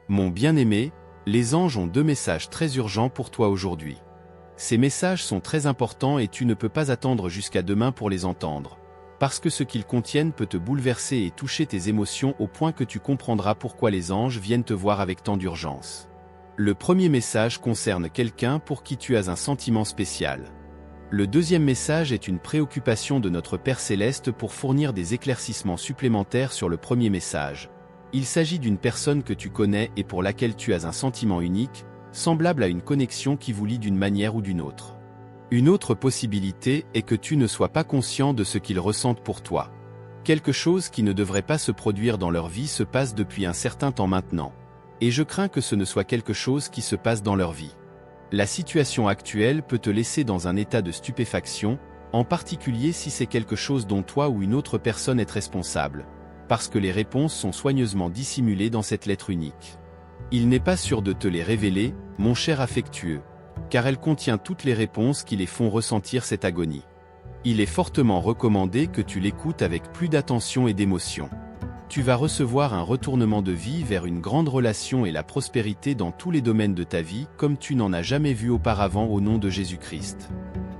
Mon bien-aimé, les anges ont deux messages très urgents pour toi aujourd'hui. Ces messages sont très importants et tu ne peux pas attendre jusqu'à demain pour les entendre. Parce que ce qu'ils contiennent peut te bouleverser et toucher tes émotions au point que tu comprendras pourquoi les anges viennent te voir avec tant d'urgence. Le premier message concerne quelqu'un pour qui tu as un sentiment spécial. Le deuxième message est une préoccupation de notre Père Céleste pour fournir des éclaircissements supplémentaires sur le premier message. Il s'agit d'une personne que tu connais et pour laquelle tu as un sentiment unique, semblable à une connexion qui vous lie d'une manière ou d'une autre. Une autre possibilité est que tu ne sois pas conscient de ce qu'ils ressentent pour toi. Quelque chose qui ne devrait pas se produire dans leur vie se passe depuis un certain temps maintenant. Et je crains que ce ne soit quelque chose qui se passe dans leur vie. La situation actuelle peut te laisser dans un état de stupéfaction, en particulier si c'est quelque chose dont toi ou une autre personne est responsable, parce que les réponses sont soigneusement dissimulées dans cette lettre unique. Il n'est pas sûr de te les révéler, mon cher affectueux, car elle contient toutes les réponses qui les font ressentir cette agonie. Il est fortement recommandé que tu l'écoutes avec plus d'attention et d'émotion. Tu vas recevoir un retournement de vie vers une grande relation et la prospérité dans tous les domaines de ta vie comme tu n'en as jamais vu auparavant au nom de Jésus-Christ.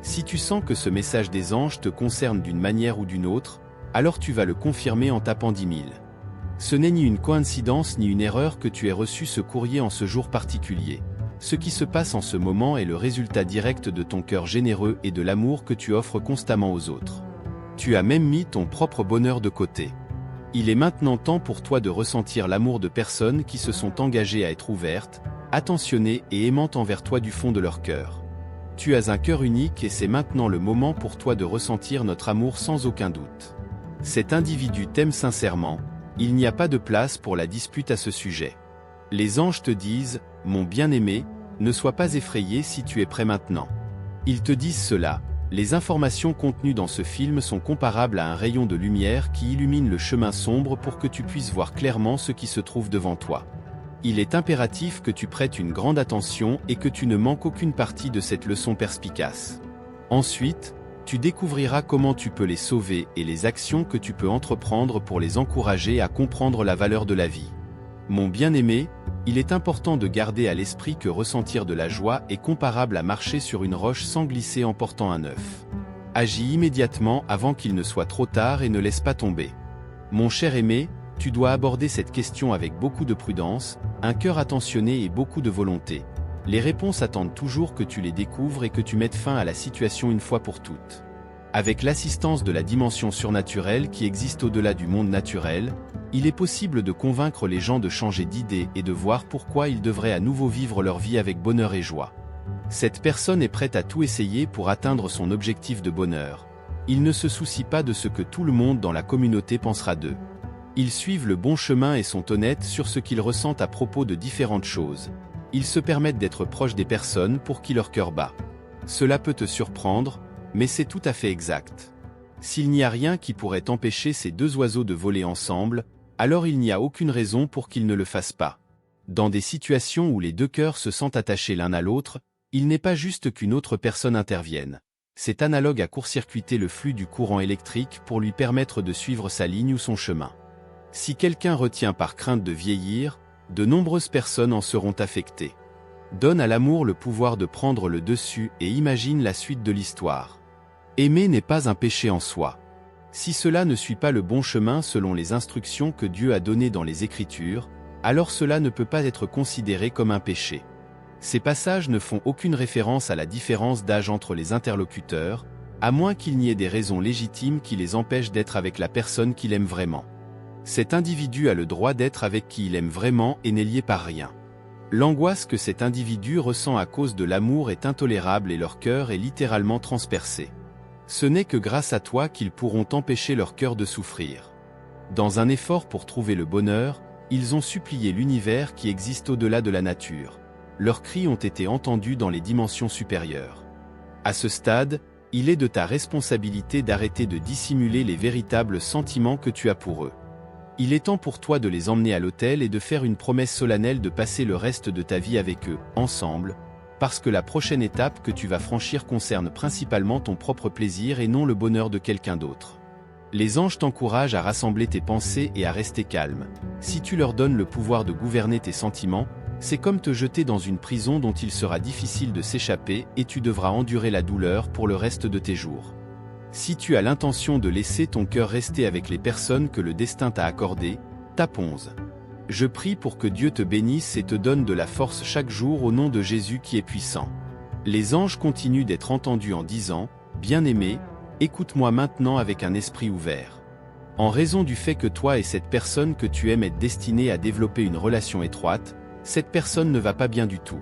Si tu sens que ce message des anges te concerne d'une manière ou d'une autre, alors tu vas le confirmer en tapant 10 000. Ce n'est ni une coïncidence ni une erreur que tu aies reçu ce courrier en ce jour particulier. Ce qui se passe en ce moment est le résultat direct de ton cœur généreux et de l'amour que tu offres constamment aux autres. Tu as même mis ton propre bonheur de côté. Il est maintenant temps pour toi de ressentir l'amour de personnes qui se sont engagées à être ouvertes, attentionnées et aimantes envers toi du fond de leur cœur. Tu as un cœur unique et c'est maintenant le moment pour toi de ressentir notre amour sans aucun doute. Cet individu t'aime sincèrement, il n'y a pas de place pour la dispute à ce sujet. Les anges te disent, mon bien-aimé, ne sois pas effrayé si tu es prêt maintenant. Ils te disent cela. Les informations contenues dans ce film sont comparables à un rayon de lumière qui illumine le chemin sombre pour que tu puisses voir clairement ce qui se trouve devant toi. Il est impératif que tu prêtes une grande attention et que tu ne manques aucune partie de cette leçon perspicace. Ensuite, tu découvriras comment tu peux les sauver et les actions que tu peux entreprendre pour les encourager à comprendre la valeur de la vie. Mon bien-aimé, il est important de garder à l'esprit que ressentir de la joie est comparable à marcher sur une roche sans glisser en portant un œuf. Agis immédiatement avant qu'il ne soit trop tard et ne laisse pas tomber. Mon cher aimé, tu dois aborder cette question avec beaucoup de prudence, un cœur attentionné et beaucoup de volonté. Les réponses attendent toujours que tu les découvres et que tu mettes fin à la situation une fois pour toutes. Avec l'assistance de la dimension surnaturelle qui existe au-delà du monde naturel, il est possible de convaincre les gens de changer d'idée et de voir pourquoi ils devraient à nouveau vivre leur vie avec bonheur et joie. Cette personne est prête à tout essayer pour atteindre son objectif de bonheur. Ils ne se soucient pas de ce que tout le monde dans la communauté pensera d'eux. Ils suivent le bon chemin et sont honnêtes sur ce qu'ils ressentent à propos de différentes choses. Ils se permettent d'être proches des personnes pour qui leur cœur bat. Cela peut te surprendre, mais c'est tout à fait exact. S'il n'y a rien qui pourrait empêcher ces deux oiseaux de voler ensemble, alors il n'y a aucune raison pour qu'ils ne le fassent pas. Dans des situations où les deux cœurs se sentent attachés l'un à l'autre, il n'est pas juste qu'une autre personne intervienne. C'est analogue à court-circuiter le flux du courant électrique pour lui permettre de suivre sa ligne ou son chemin. Si quelqu'un retient par crainte de vieillir, de nombreuses personnes en seront affectées. Donne à l'amour le pouvoir de prendre le dessus et imagine la suite de l'histoire. Aimer n'est pas un péché en soi. Si cela ne suit pas le bon chemin selon les instructions que Dieu a données dans les Écritures, alors cela ne peut pas être considéré comme un péché. Ces passages ne font aucune référence à la différence d'âge entre les interlocuteurs, à moins qu'il n'y ait des raisons légitimes qui les empêchent d'être avec la personne qu'il aime vraiment. Cet individu a le droit d'être avec qui il aime vraiment et n'est lié par rien. L'angoisse que cet individu ressent à cause de l'amour est intolérable et leur cœur est littéralement transpercé. Ce n'est que grâce à toi qu'ils pourront empêcher leur cœur de souffrir. Dans un effort pour trouver le bonheur, ils ont supplié l'univers qui existe au-delà de la nature. Leurs cris ont été entendus dans les dimensions supérieures. À ce stade, il est de ta responsabilité d'arrêter de dissimuler les véritables sentiments que tu as pour eux. Il est temps pour toi de les emmener à l'autel et de faire une promesse solennelle de passer le reste de ta vie avec eux, ensemble, parce que la prochaine étape que tu vas franchir concerne principalement ton propre plaisir et non le bonheur de quelqu'un d'autre. Les anges t'encouragent à rassembler tes pensées et à rester calme. Si tu leur donnes le pouvoir de gouverner tes sentiments, c'est comme te jeter dans une prison dont il sera difficile de s'échapper et tu devras endurer la douleur pour le reste de tes jours. Si tu as l'intention de laisser ton cœur rester avec les personnes que le destin t'a accordées, tape 11. Je prie pour que Dieu te bénisse et te donne de la force chaque jour au nom de Jésus qui est puissant. Les anges continuent d'être entendus en disant « Bien-aimé, écoute-moi maintenant avec un esprit ouvert. En raison du fait que toi et cette personne que tu aimes êtes destinés à développer une relation étroite, cette personne ne va pas bien du tout.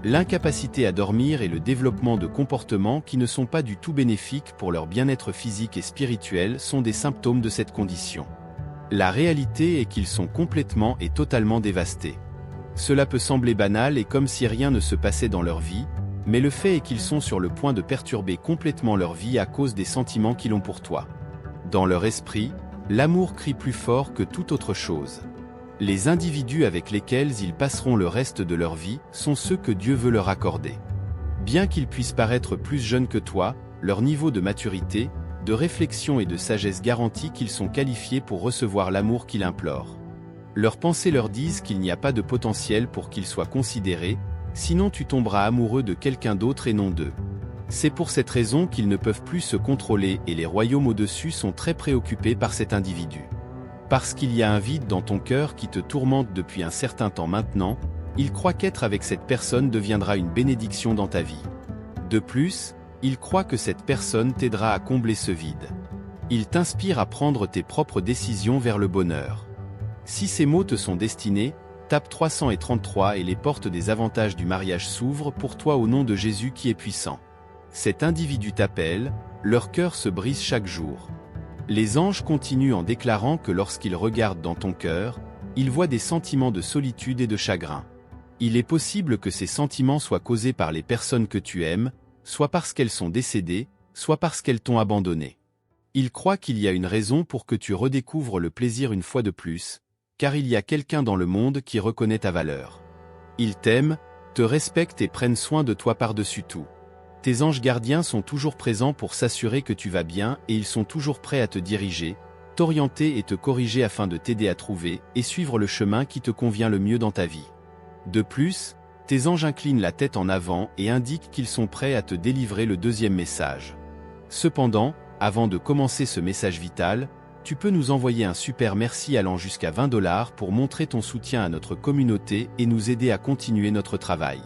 L'incapacité à dormir et le développement de comportements qui ne sont pas du tout bénéfiques pour leur bien-être physique et spirituel sont des symptômes de cette condition. La réalité est qu'ils sont complètement et totalement dévastés. Cela peut sembler banal et comme si rien ne se passait dans leur vie, mais le fait est qu'ils sont sur le point de perturber complètement leur vie à cause des sentiments qu'ils ont pour toi. Dans leur esprit, l'amour crie plus fort que toute autre chose. Les individus avec lesquels ils passeront le reste de leur vie sont ceux que Dieu veut leur accorder. Bien qu'ils puissent paraître plus jeunes que toi, leur niveau de maturité, de réflexion et de sagesse garantit qu'ils sont qualifiés pour recevoir l'amour qu'ils implorent. Leurs pensées leur disent qu'il n'y a pas de potentiel pour qu'ils soient considérés, sinon tu tomberas amoureux de quelqu'un d'autre et non d'eux. C'est pour cette raison qu'ils ne peuvent plus se contrôler et les royaumes au-dessus sont très préoccupés par cet individu. Parce qu'il y a un vide dans ton cœur qui te tourmente depuis un certain temps maintenant, ils croient qu'être avec cette personne deviendra une bénédiction dans ta vie. De plus, ils croient que cette personne t'aidera à combler ce vide. Ils t'inspirent à prendre tes propres décisions vers le bonheur. Si ces mots te sont destinés, tape 333 et les portes des avantages du mariage s'ouvrent pour toi au nom de Jésus qui est puissant. Cet individu t'appelle, leur cœur se brise chaque jour. Les anges continuent en déclarant que lorsqu'ils regardent dans ton cœur, ils voient des sentiments de solitude et de chagrin. Il est possible que ces sentiments soient causés par les personnes que tu aimes, soit parce qu'elles sont décédées, soit parce qu'elles t'ont abandonné. Ils croient qu'il y a une raison pour que tu redécouvres le plaisir une fois de plus, car il y a quelqu'un dans le monde qui reconnaît ta valeur. Ils t'aiment, te respectent et prennent soin de toi par-dessus tout. Tes anges gardiens sont toujours présents pour s'assurer que tu vas bien et ils sont toujours prêts à te diriger, t'orienter et te corriger afin de t'aider à trouver et suivre le chemin qui te convient le mieux dans ta vie. De plus, tes anges inclinent la tête en avant et indiquent qu'ils sont prêts à te délivrer le deuxième message. Cependant, avant de commencer ce message vital, tu peux nous envoyer un super merci allant jusqu'à $20 pour montrer ton soutien à notre communauté et nous aider à continuer notre travail.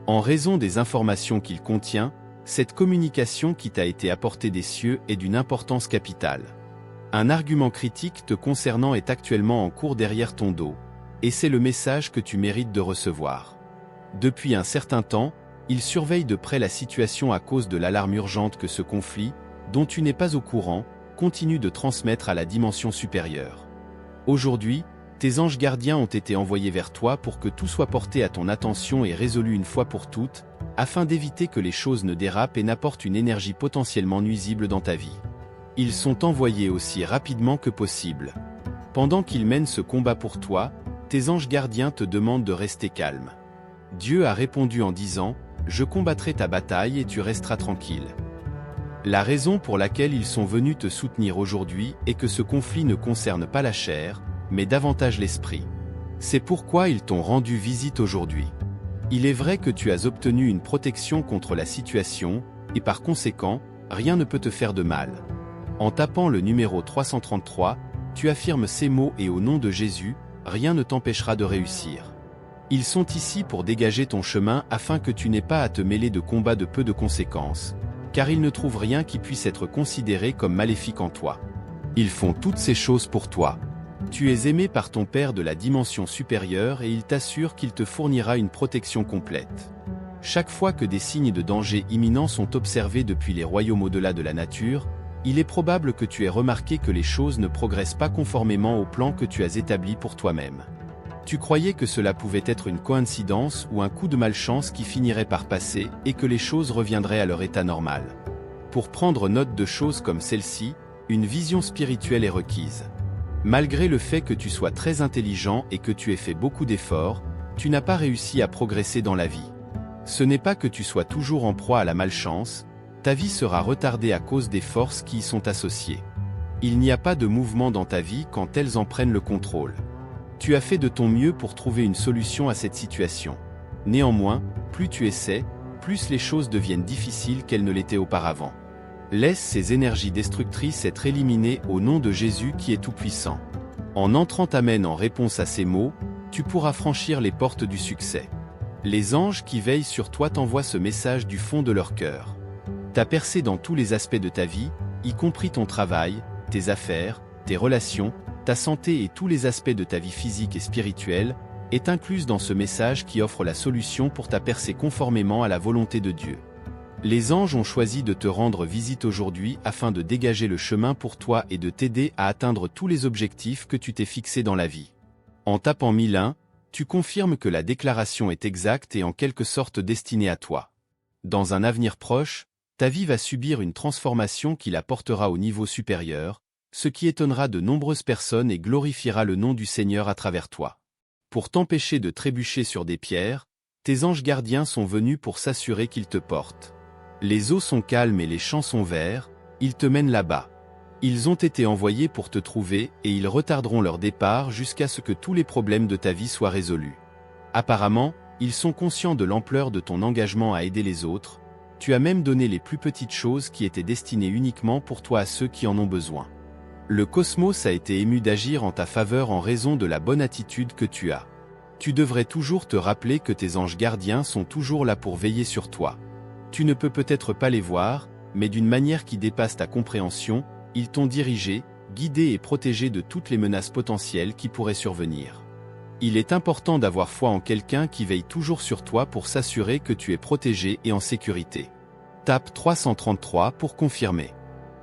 En raison des informations qu'il contient, cette communication qui t'a été apportée des cieux est d'une importance capitale. Un argument critique te concernant est actuellement en cours derrière ton dos, et c'est le message que tu mérites de recevoir. Depuis un certain temps, il surveille de près la situation à cause de l'alarme urgente que ce conflit, dont tu n'es pas au courant, continue de transmettre à la dimension supérieure. Aujourd'hui, tes anges gardiens ont été envoyés vers toi pour que tout soit porté à ton attention et résolu une fois pour toutes, afin d'éviter que les choses ne dérapent et n'apportent une énergie potentiellement nuisible dans ta vie. Ils sont envoyés aussi rapidement que possible. Pendant qu'ils mènent ce combat pour toi, tes anges gardiens te demandent de rester calme. Dieu a répondu en disant « Je combattrai ta bataille et tu resteras tranquille ». La raison pour laquelle ils sont venus te soutenir aujourd'hui est que ce conflit ne concerne pas la chair, mais davantage l'esprit. C'est pourquoi ils t'ont rendu visite aujourd'hui. Il est vrai que tu as obtenu une protection contre la situation, et par conséquent, rien ne peut te faire de mal. En tapant le numéro 333, tu affirmes ces mots et au nom de Jésus, rien ne t'empêchera de réussir. Ils sont ici pour dégager ton chemin afin que tu n'aies pas à te mêler de combats de peu de conséquences, car ils ne trouvent rien qui puisse être considéré comme maléfique en toi. Ils font toutes ces choses pour toi. Tu es aimé par ton Père de la dimension supérieure et il t'assure qu'il te fournira une protection complète. Chaque fois que des signes de danger imminent sont observés depuis les royaumes au-delà de la nature, il est probable que tu aies remarqué que les choses ne progressent pas conformément au plan que tu as établi pour toi-même. Tu croyais que cela pouvait être une coïncidence ou un coup de malchance qui finirait par passer et que les choses reviendraient à leur état normal. Pour prendre note de choses comme celle-ci, une vision spirituelle est requise. Malgré le fait que tu sois très intelligent et que tu aies fait beaucoup d'efforts, tu n'as pas réussi à progresser dans la vie. Ce n'est pas que tu sois toujours en proie à la malchance, ta vie sera retardée à cause des forces qui y sont associées. Il n'y a pas de mouvement dans ta vie quand elles en prennent le contrôle. Tu as fait de ton mieux pour trouver une solution à cette situation. Néanmoins, plus tu essaies, plus les choses deviennent difficiles qu'elles ne l'étaient auparavant. Laisse ces énergies destructrices être éliminées au nom de Jésus qui est tout-puissant. En entrant Amen en réponse à ces mots, tu pourras franchir les portes du succès. Les anges qui veillent sur toi t'envoient ce message du fond de leur cœur. T'as percé dans tous les aspects de ta vie, y compris ton travail, tes affaires, tes relations, ta santé et tous les aspects de ta vie physique et spirituelle, est incluse dans ce message qui offre la solution pour ta percée conformément à la volonté de Dieu. Les anges ont choisi de te rendre visite aujourd'hui afin de dégager le chemin pour toi et de t'aider à atteindre tous les objectifs que tu t'es fixés dans la vie. En tapant 1001, tu confirmes que la déclaration est exacte et en quelque sorte destinée à toi. Dans un avenir proche, ta vie va subir une transformation qui la portera au niveau supérieur, ce qui étonnera de nombreuses personnes et glorifiera le nom du Seigneur à travers toi. Pour t'empêcher de trébucher sur des pierres, tes anges gardiens sont venus pour s'assurer qu'ils te portent. Les eaux sont calmes et les champs sont verts, ils te mènent là-bas. Ils ont été envoyés pour te trouver et ils retarderont leur départ jusqu'à ce que tous les problèmes de ta vie soient résolus. Apparemment, ils sont conscients de l'ampleur de ton engagement à aider les autres. Tu as même donné les plus petites choses qui étaient destinées uniquement pour toi à ceux qui en ont besoin. Le cosmos a été ému d'agir en ta faveur en raison de la bonne attitude que tu as. Tu devrais toujours te rappeler que tes anges gardiens sont toujours là pour veiller sur toi. Tu ne peux peut-être pas les voir, mais d'une manière qui dépasse ta compréhension, ils t'ont dirigé, guidé et protégé de toutes les menaces potentielles qui pourraient survenir. Il est important d'avoir foi en quelqu'un qui veille toujours sur toi pour s'assurer que tu es protégé et en sécurité. Tape 333 pour confirmer.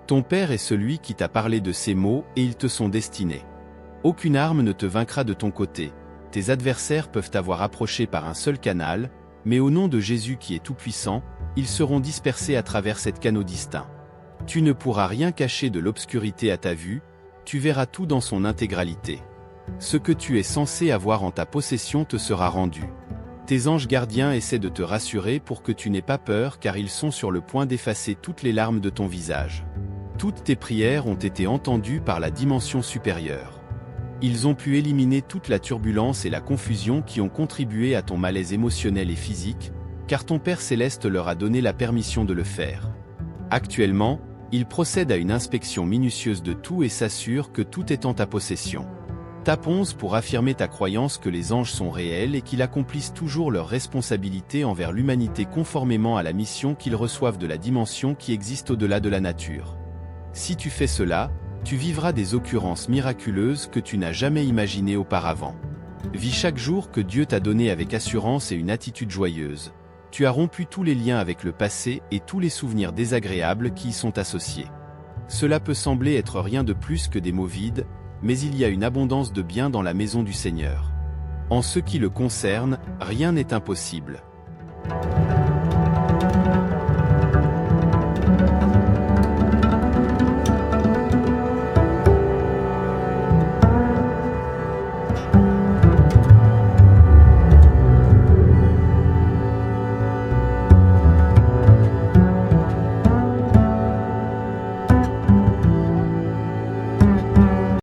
Ton Père est celui qui t'a parlé de ces mots et ils te sont destinés. Aucune arme ne te vaincra de ton côté. Tes adversaires peuvent t'avoir approché par un seul canal, mais au nom de Jésus qui est tout-puissant, ils seront dispersés à travers sept canaux distincts. Tu ne pourras rien cacher de l'obscurité à ta vue, tu verras tout dans son intégralité. Ce que tu es censé avoir en ta possession te sera rendu. Tes anges gardiens essaient de te rassurer pour que tu n'aies pas peur car ils sont sur le point d'effacer toutes les larmes de ton visage. Toutes tes prières ont été entendues par la dimension supérieure. Ils ont pu éliminer toute la turbulence et la confusion qui ont contribué à ton malaise émotionnel et physique, car ton Père Céleste leur a donné la permission de le faire. Actuellement, ils procèdent à une inspection minutieuse de tout et s'assurent que tout est en ta possession. Tape 11 pour affirmer ta croyance que les anges sont réels et qu'ils accomplissent toujours leurs responsabilités envers l'humanité conformément à la mission qu'ils reçoivent de la dimension qui existe au-delà de la nature. Si tu fais cela, tu vivras des occurrences miraculeuses que tu n'as jamais imaginées auparavant. Vis chaque jour que Dieu t'a donné avec assurance et une attitude joyeuse. Tu as rompu tous les liens avec le passé et tous les souvenirs désagréables qui y sont associés. Cela peut sembler être rien de plus que des mots vides, mais il y a une abondance de bien dans la maison du Seigneur. En ce qui le concerne, rien n'est impossible.